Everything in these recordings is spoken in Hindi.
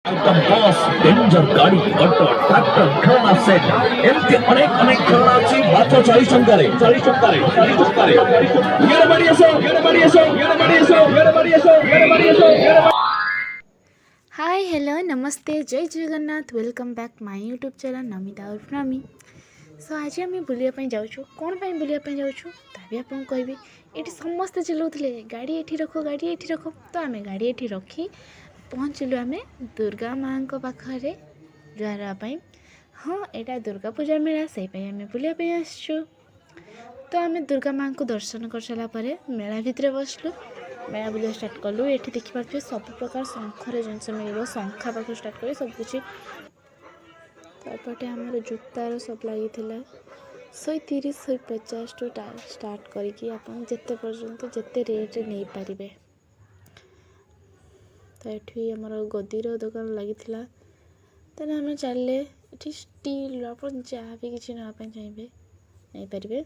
एकदम बस डेंजर गाड़ी ऑटो ट्रैक्टर खेलना सेट एमती अनेक अनेक खेलना अछि मात्र 40 टंकारे येरे बड़ी एसो हाय हेलो नमस्ते जय Jagannath welcome back my YouTube channel Namita और प्रमी। सो आज आम बुलापी जाऊँ कौन पर बुलापी जाऊँ तभी आपको कहबी ये समस्ते चिल्लाते गाड़ी ये रख तो आम गाड़ी ये रखी पहुँचलु आम दुर्गा माँ पाखे जुआरवाई। हाँ यहाँ दुर्गा पूजा मेला से आम बुलापी आसचु तो आम दुर्गा माँ को दर्शन कर सारापर मेला भितर बसलु मेला बुलिया स्टार्ट कलु। ये देखिपे सब प्रकार शंखर जिनस मिल शंखा पाख स्टार्ट कर सबकि तापटे आमर जूतार सब लगी 130 150 टू स्टार्ट करके जिते पर्यंत जिते रेट नहीं पारे। तो ये आमर गदीर दुकान लगी तेना आम चलिए ये स्टील आप जहाँ भी किसी नापी चाहिए नहीं पारे।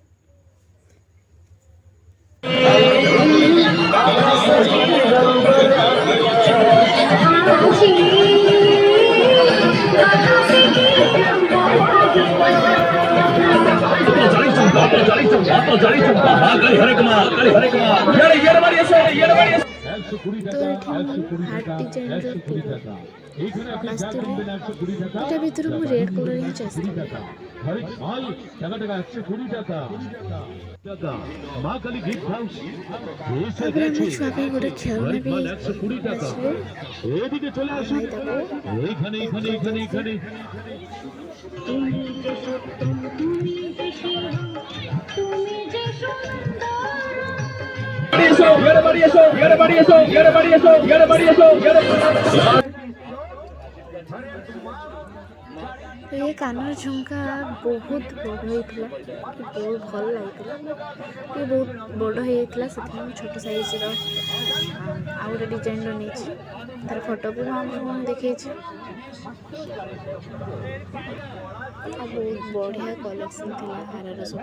तो हार्ट डिजाइन आसते भर मुझे रेड कलर ही चाहिए। छुआ गोटे खेलना तो ये कानर झुमका बहुत बड़ होता बहुत भल लगे ये बहुत बड़ होता से छोट साइज रोटे डिजाइन नहीं तार फोटो भी मैं देखे बहुत बढ़िया कलेक्शन थी हार सब।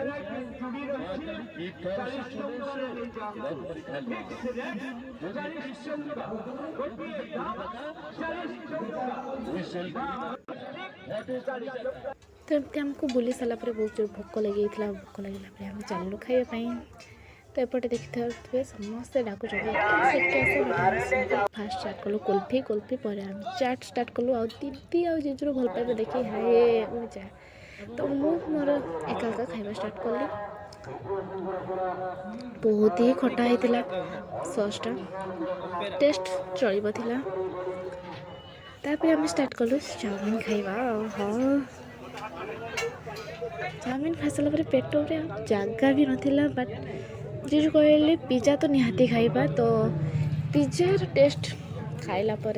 तो एमती आमको बुली सारापर बहुत जोर भोक लगे भोक लगे आम चलू खावाई। तो एपटे देखिए समस्ते डाकुच फास्ट स्टार्ट कलु कुल्फी पर आम चाट स्टार्ट कलु आ दीदी आ जेजूर भल पाइबे देखी हाय जा तो मोर एका खाଇବା स्टार्ट कली। बहुत ही खटा होता ससटा टेस्ट चल तापर आम स्टार्ट कलु चाउमिन खाइबा। हाँ चाउमिन खाई सारापर पेट जगह भी नाला बट जी कहले पिज्जा तो निहाती खाइबा तो पिज्जार टेस्ट खाइला पर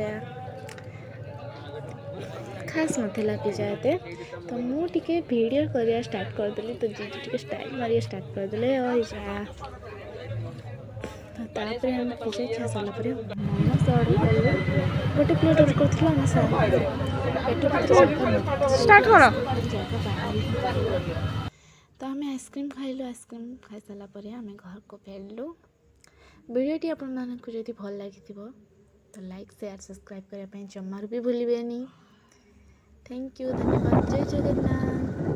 खास नाला पिज्जा एते तो मुझे वीडियो करिया स्टार्ट करदेली तो जीजू टे स्टाइल मारिया स्टार्ट करदे जा तापर हम पिज्जा खा सारापर मोमोज ऑर्डर कलु गोटे प्लेट ऑर्डर कर स्टार्ट कर तो आम आइसक्रीम खाइलु आइसक्रीम खाई सारापर आम घर को फेरलु। वीडियोटी आपको जदि भल लगी तो लाइक शेयर सब्सक्राइब करने जमार भी भूलें। थैंक यू धन्यवाद जय जगन्नाथ।